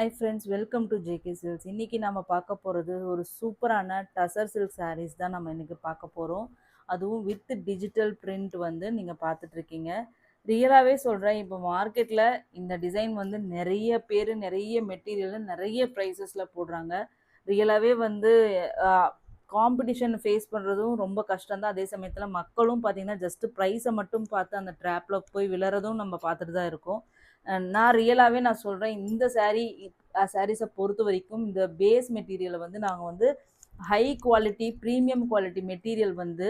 Hi friends, welcome to JK silks. இன்றைக்கி நம்ம பார்க்க போகிறது ஒரு சூப்பரான டசர் சில்க் சாரீஸ் தான் நம்ம இன்றைக்கி பார்க்க போகிறோம். அதுவும் வித் டிஜிட்டல் பிரிண்ட் வந்து நீங்கள் பார்த்துட்ருக்கீங்க. ரியலாகவே சொல்கிறேன், இப்போ மார்க்கெட்டில் இந்த டிசைன் வந்து நிறைய பேர் நிறைய மெட்டீரியல் நிறைய ப்ரைஸஸில் போடுறாங்க. ரியலாகவே வந்து காம்படிஷன் ஃபேஸ் பண்ணுறதும் ரொம்ப கஷ்டம்தான். அதே சமயத்தில் மக்களும் பார்த்திங்கன்னா ஜஸ்ட்டு ப்ரைஸை மட்டும் பார்த்து அந்த ட்ராப்பில் போய் விழறதும் நம்ம பார்த்துட்டு தான் இருக்கோம். நான் ரியலாகவே நான் சொல்கிறேன், இந்த சாரீஸை பொறுத்த வரைக்கும் இந்த பேஸ் மெட்டீரியலை வந்து நாங்கள் வந்து high quality premium quality material வந்து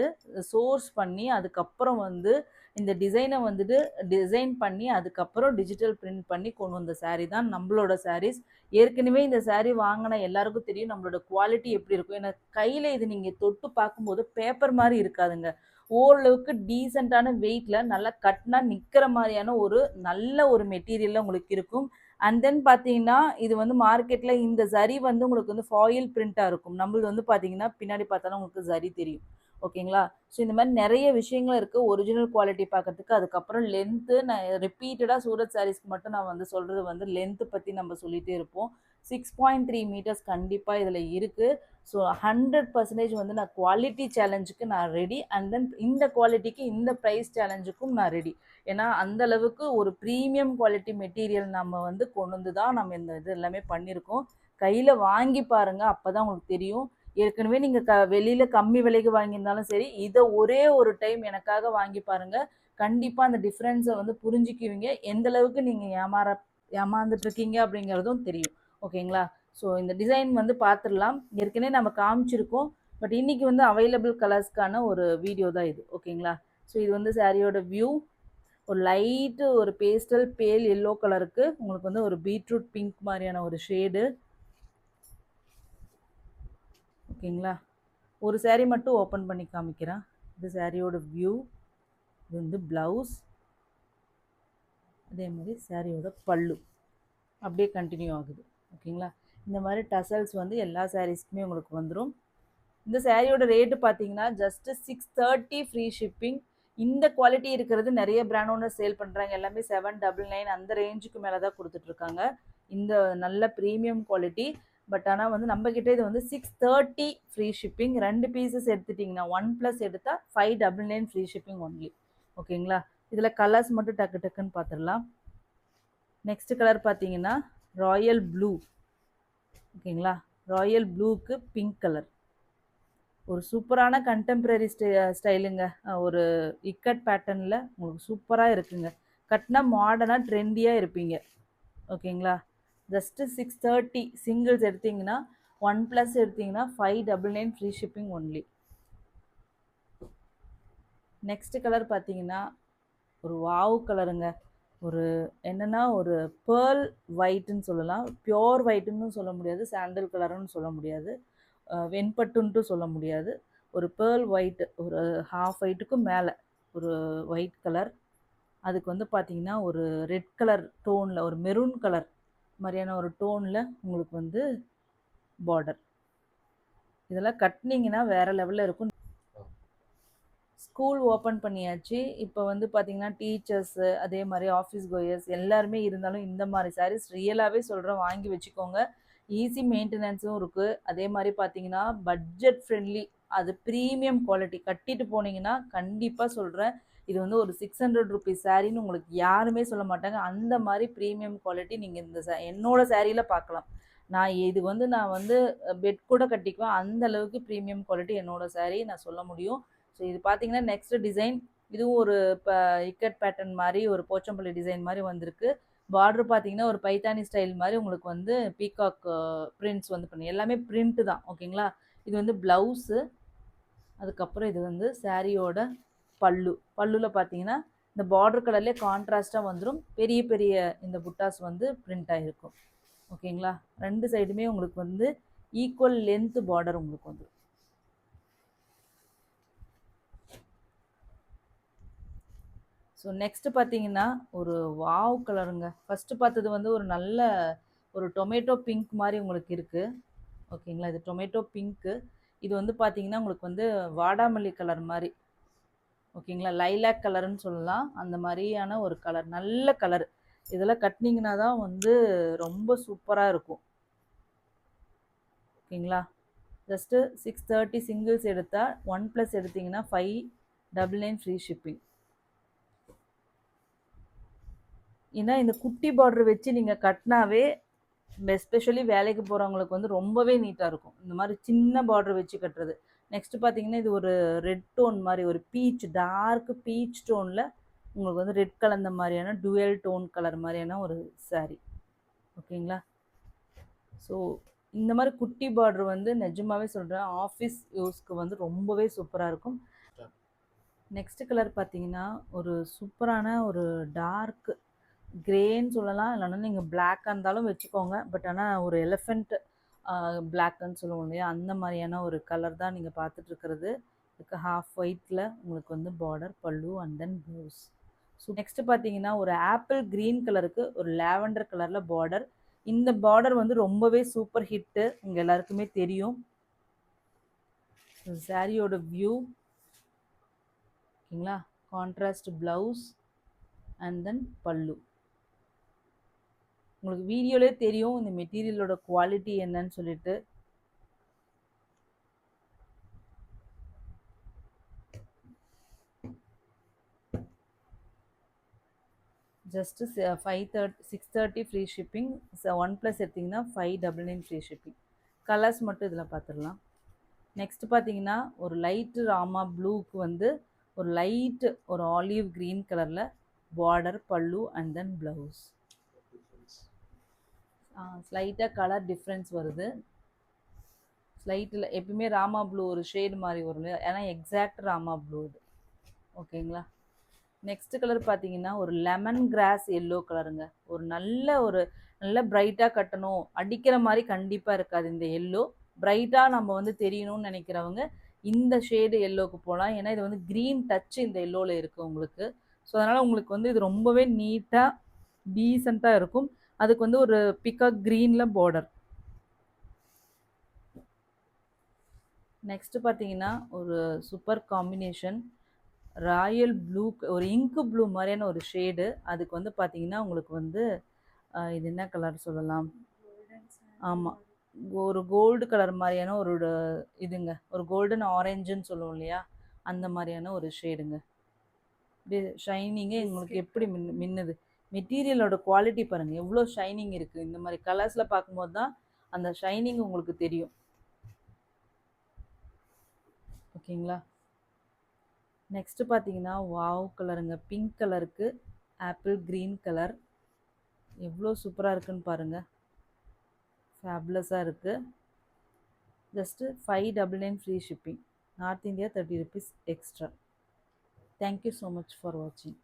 சோர்ஸ் பண்ணி அதுக்கப்புறம் வந்து இந்த டிசைனை வந்துட்டு டிசைன் பண்ணி அதுக்கப்புறம் டிஜிட்டல் பிரிண்ட் பண்ணி கொண்டு வந்த சாரீ தான் நம்மளோட சாரீஸ். ஏற்கனவே இந்த சாரீ வாங்கின எல்லாருக்கும் தெரியும் நம்மளோட குவாலிட்டி எப்படி இருக்கும். ஏன்னா கையில் இது நீங்கள் தொட்டு பார்க்கும்போது பேப்பர் மாதிரி இருக்காதுங்க. ஓரளவுக்கு டீசெண்டான வெயிட்டில் நல்லா கட்டினா நிற்கிற மாதிரியான ஒரு நல்ல ஒரு மெட்டீரியலில் உங்களுக்கு இருக்கும். அண்ட் தென் பார்த்தீங்கன்னா இது வந்து மார்க்கெட்டில் இந்த ஜரி வந்து உங்களுக்கு வந்து ஃபாயில் பிரிண்ட்டாக இருக்கும். நம்மளது வந்து பார்த்தீங்கன்னா பின்னாடி பார்த்தாலும் உங்களுக்கு ஜரி தெரியும். ஓகேங்களா? ஸோ இந்த மாதிரி நிறைய விஷயங்கள் இருக்குது ஒரிஜினல் குவாலிட்டி பார்க்கறதுக்கு. அதுக்கப்புறம் லென்த்து நான் ரிப்பீட்டடாக சூரத் சாரீஸ்க்கு மட்டும் நான் வந்து சொல்கிறது வந்து லென்த்து பற்றி நம்ம சொல்லிகிட்டே இருப்போம். 6.3 மீட்டர்ஸ் கண்டிப்பாக இதில் இருக்குது. ஸோ 100% வந்து நான் குவாலிட்டி சேலஞ்சுக்கு நான் ரெடி. அண்ட் தென் இந்த குவாலிட்டிக்கு இந்த ப்ரைஸ் சேலஞ்சுக்கும் நான் ரெடி. ஏன்னா அந்த அளவுக்கு ஒரு ப்ரீமியம் குவாலிட்டி மெட்டீரியல் நம்ம வந்து கொண்டு வந்து தான் நம்ம இந்த இது எல்லாமே பண்ணியிருக்கோம். கையில் வாங்கி பாருங்கள், அப்போ தான் உங்களுக்கு தெரியும். ஏற்கனவே நீங்கள் வெளியில் கம்மி விலைக்கு வாங்கியிருந்தாலும் சரி, இதை ஒரே ஒரு டைம் எனக்காக வாங்கி பாருங்கள். கண்டிப்பாக அந்த டிஃப்ரென்ஸை வந்து புரிஞ்சுக்குவீங்க. எந்த அளவுக்கு நீங்கள் ஏமாந்துட்டுருக்கீங்க அப்படிங்கிறதும் தெரியும். ஓகேங்களா? ஸோ இந்த டிசைன் வந்து பார்த்துடலாம். ஏற்கனவே நம்ம காமிச்சிருக்கோம். பட் இன்றைக்கி வந்து அவைலபிள் கலர்ஸ்க்கான ஒரு வீடியோ தான் இது. ஓகேங்களா? ஸோ இது வந்து சாரியோட வியூ. ஒரு லைட்டு ஒரு பேஸ்டல் பேல் எல்லோ கலருக்கு உங்களுக்கு வந்து ஒரு பீட்ரூட் பிங்க் மாதிரியான ஒரு ஷேடு. ஓகேங்களா? ஒரு சாரீ மட்டும் ஓப்பன் பண்ணி காமிக்கிறேன். இது சாரியோட வியூ. இது வந்து ப்ளவுஸ். அதே மாதிரி சாரியோட பல்லு அப்படியே கண்டினியூ ஆகுது. ஓகேங்களா? இந்த மாதிரி டசல்ஸ் வந்து எல்லா சாரீஸ்க்குமே உங்களுக்கு வந்துடும். இந்த சாரியோட ரேட்டு பார்த்தீங்கன்னா ஜஸ்ட்டு 630 ஃப்ரீ ஷிப்பிங். இந்த குவாலிட்டி இருக்கிறது நிறைய பிராண்ட் ஓனர் சேல் பண்ணுறாங்க. எல்லாமே 799 அந்த ரேஞ்சுக்கு மேலே தான் கொடுத்துட்ருக்காங்க. இந்த நல்ல ப்ரீமியம் குவாலிட்டி. பட் ஆனால் வந்து நம்மக்கிட்ட இது வந்து 630 ஃப்ரீ ஷிப்பிங். 2 பீசஸ் எடுத்துட்டிங்கன்னா 1+ எடுத்தால் 599 ஃப்ரீ ஷிப்பிங் ஒன்லி. ஓகேங்களா? இதில் கலர்ஸ் மட்டும் டக்கு டக்குன்னு பார்த்துடலாம். நெக்ஸ்ட் கலர் பார்த்தீங்கன்னா ராயல் ப்ளூ. ஓகேங்களா? ராயல் ப்ளூக்கு பிங்க் கலர். ஒரு சூப்பரான கண்டெம்ப்ரரி ஸ்டைலுங்க. ஒரு இக்கட் பேட்டர்னில் உங்களுக்கு சூப்பராக இருக்குங்க. கட்டினா மாடர்னாக ட்ரெண்டியாக இருப்பீங்க. ஓகேங்களா? ஜஸ்ட்டு 630 சிங்கிள்ஸ் எடுத்திங்கன்னா 1+ எடுத்திங்கன்னா 599 free shipping only. Next colour பார்த்தீங்கன்னா ஒரு வாவ் கலருங்க. ஒரு என்னென்னா ஒரு பேர்ல் ஒயிட்டுன்னு சொல்லலாம். பியோர் ஒயிட்டுன்னு சொல்ல முடியாது, சாண்டல் கலருன்னு சொல்ல முடியாது, வெண்பட்டுன்ட்டு சொல்ல முடியாது. ஒரு பேர்ல் ஒயிட்டு, ஒரு ஹாஃப் ஒயிட்டுக்கும் மேலே ஒரு ஒயிட் கலர். அதுக்கு வந்து பார்த்திங்கன்னா ஒரு ரெட் கலர் டோனில் ஒரு மெரூன் கலர் மாதிரியான ஒரு டோனில் உங்களுக்கு வந்து பார்டர். இதெல்லாம் கட்டினீங்கன்னா வேறு லெவலில் இருக்கும். ஸ்கூல் ஓப்பன் பண்ணியாச்சு. இப்போ வந்து பார்த்திங்கன்னா டீச்சர்ஸு அதே மாதிரி ஆஃபீஸ் கோயர்ஸ் எல்லாருமே இருந்தாலும் இந்த மாதிரி சாரீஸ் ரியலாகவே சொல்கிறேன், வாங்கி வச்சுக்கோங்க. ஈஸி மெயின்டெனன்ஸும் இருக்குது. அதே மாதிரி பார்த்தீங்கன்னா பட்ஜெட் ஃப்ரெண்ட்லி. அது ப்ரீமியம் குவாலிட்டி. கட்டிட்டு போனீங்கன்னா கண்டிப்பாக சொல்கிறேன், இது வந்து ஒரு 600 ருபீஸ் சாரின்னு உங்களுக்கு யாருமே சொல்ல மாட்டாங்க. அந்த மாதிரி ப்ரீமியம் குவாலிட்டி நீங்கள் இந்த என்னோட சாரியில் பார்க்கலாம். நான் வந்து பெட் கூட கட்டிக்குவேன். அந்த அளவுக்கு ப்ரீமியம் குவாலிட்டி என்னோட சாரி நான் சொல்ல முடியும். ஸோ இது பார்த்தீங்கன்னா நெக்ஸ்ட் டிசைன். இதுவும் ஒரு இக்கட் பேட்டர்ன் மாதிரி ஒரு போச்சம்பள்ளி டிசைன் மாதிரி வந்திருக்கு. பார்டர் பார்த்தீங்கன்னா ஒரு பைத்தானி ஸ்டைல் மாதிரி உங்களுக்கு வந்து பீகாக் பிரிண்ட்ஸ் வந்து பண்ணி எல்லாமே பிரிண்ட்டு தான். ஓகேங்களா? இது வந்து ப்ளவுஸு. அதுக்கப்புறம் இது வந்து சாரியோட பல்லுவில் பார்த்தீங்கன்னா இந்த பார்டர் கலர்லேயே கான்ட்ராஸ்ட்டாக வந்துடும். பெரிய பெரிய இந்த புட்டாஸ் வந்து பிரிண்ட் ஆகிருக்கும். ஓகேங்களா? 2 சைடுமே உங்களுக்கு வந்து ஈக்குவல் லென்த் பார்டர் உங்களுக்கு வந்துடும். ஸோ நெக்ஸ்ட்டு பார்த்தீங்கன்னா ஒரு வாவ் கலருங்க. ஃபஸ்ட்டு பார்த்தது வந்து ஒரு நல்ல ஒரு டொமேட்டோ பிங்க் மாதிரி உங்களுக்கு இருக்குது. ஓகேங்களா? இது டொமேட்டோ பிங்க்கு. இது வந்து பார்த்தீங்கன்னா உங்களுக்கு வந்து வாடாமல்லி கலர் மாதிரி. ஓகேங்களா? லைலாக் கலருன்னு சொல்லலாம். அந்த மாதிரியான ஒரு கலர், நல்ல கலர். இதெல்லாம் கட்டினீங்கன்னா தான் வந்து ரொம்ப சூப்பராக இருக்கும். ஓகேங்களா? ஜஸ்ட்டு 630 சிங்கிள்ஸ் எடுத்தால் 1+ எடுத்திங்கன்னா 599 ஃப்ரீ ஷிப்பிங். ஏன்னா இந்த குட்டி பார்டர் வச்சு நீங்கள் கட்டினாவே எஸ்பெஷலி வேலைக்கு போகிறவங்களுக்கு வந்து ரொம்பவே நீட்டாக இருக்கும். இந்த மாதிரி சின்ன பார்டர் வச்சு கட்டுறது. நெக்ஸ்ட் பார்த்தீங்கன்னா இது ஒரு ரெட் டோன் மாதிரி ஒரு பீச் டார்க் பீச் டோனில் உங்களுக்கு வந்து ரெட் கலந்த மாதிரியான டுவெல் டோன் கலர் மாதிரியான ஒரு saree. ஓகேங்களா? ஸோ இந்த மாதிரி குட்டி பார்டர் வந்து நிஜமாவே சொல்கிறேன் ஆஃபீஸ் யூஸ்க்கு வந்து ரொம்பவே சூப்பராக இருக்கும். நெக்ஸ்ட் கலர் பார்த்தீங்கன்னா ஒரு சூப்பரான ஒரு டார்க் கிரேன்னு சொல்லலாம், இல்லைன்னா நீங்கள் பிளாக்காக இருந்தாலும் வச்சுக்கோங்க. பட் ஆனால் ஒரு எலிஃபெண்ட் பிளாக்குன்னு சொல்லுவோம் இல்லையா, அந்த மாதிரியான ஒரு கலர் தான் நீங்கள் பார்த்துட்ருக்கிறது. இதுக்கு ஹாஃப் ஒயிட்டில் உங்களுக்கு வந்து border, pallu and then blouse. So next பார்த்தீங்கன்னா ஒரு ஆப்பிள் க்ரீன் கலருக்கு ஒரு லேவண்டர் கலரில் பார்டர். இந்த பார்டர் வந்து ரொம்பவே சூப்பர் ஹிட்டு, உங்கள் எல்லாருக்குமே தெரியும். சாரியோட வியூ ஓகேங்களா, கான்ட்ராஸ்ட் ப்ளவுஸ் அண்ட் தென் பல்லு. உங்களுக்கு வீடியோலே தெரியும் இந்த மெட்டீரியலோட குவாலிட்டி என்னன்னு சொல்லிட்டு. Just 630 free shipping. 1+ எடுத்திங்கன்னா 599 ஃப்ரீ ஷிப்பிங். கலர்ஸ் மட்டும் இதில் பார்த்துடலாம். நெக்ஸ்ட் பார்த்தீங்கன்னா ஒரு லைட்டு ராமா ப்ளூக்கு வந்து ஒரு லைட்டு ஒரு ஆலிவ் க்ரீன் கலரில் border, pallu and then blouse. ஸ்லைட்டாக கலர் டிஃப்ரென்ஸ் வருது. ஸ்லைட்டில் எப்பயுமே ராமா ப்ளூ ஒரு ஷேடு மாதிரி வரும் இல்லையா, ஏன்னா எக்ஸாக்ட் ராமா ப்ளூ இது. ஓகேங்களா? நெக்ஸ்ட் கலர் பார்த்தீங்கன்னா ஒரு லெமன் கிராஸ் எல்லோ கலருங்க. ஒரு நல்ல பிரைட்டாக கட்டணும், அடிக்கிற மாதிரி கண்டிப்பாக இருக்காது இந்த எல்லோ. பிரைட்டாக நம்ம வந்து தெரியணும்னு நினைக்கிறவங்க இந்த ஷேடு எல்லோவுக்கு போகலாம். ஏன்னா இது வந்து க்ரீன் டச் இந்த எல்லோவில் இருக்குது உங்களுக்கு. ஸோ அதனால் உங்களுக்கு வந்து இது ரொம்பவே நீட்டாக டீசெண்டாக இருக்கும். அதுக்கு வந்து ஒரு பிகாக் க்ரீனில் பார்டர். நெக்ஸ்ட்டு பார்த்தீங்கன்னா ஒரு சூப்பர் காம்பினேஷன் ராயல் ப்ளூ, ஒரு இங்கு ப்ளூ மாதிரியான ஒரு ஷேடு. அதுக்கு வந்து பார்த்தீங்கன்னா உங்களுக்கு வந்து இது என்ன கலர் சொல்லலாம், ஆமாம் ஒரு கோல்டு கலர் மாதிரியான ஒரு இதுங்க, ஒரு கோல்டன் ஆரஞ்சுன்னு சொல்லுவோம் இல்லையா, அந்த மாதிரியான ஒரு ஷேடுங்க. அப்படியே ஷைனிங்கே உங்களுக்கு எப்படி மின்னுது. மெட்டீரியலோட குவாலிட்டி பாருங்கள் எவ்வளோ ஷைனிங் இருக்குது. இந்த மாதிரி கலர்ஸில் பார்க்கும்போது தான் அந்த ஷைனிங் உங்களுக்கு தெரியும். ஓகேங்களா? நெக்ஸ்ட்டு பார்த்தீங்கன்னா வாவ் கலருங்க, பிங்க் கலருக்கு ஆப்பிள் க்ரீன் கலர். எவ்வளோ சூப்பராக இருக்குன்னு பாருங்கள், ஃபேப்லஸாக இருக்குது. Just 599 free shipping. North India 30 rupees extra. Thank you so much for வாட்சிங்.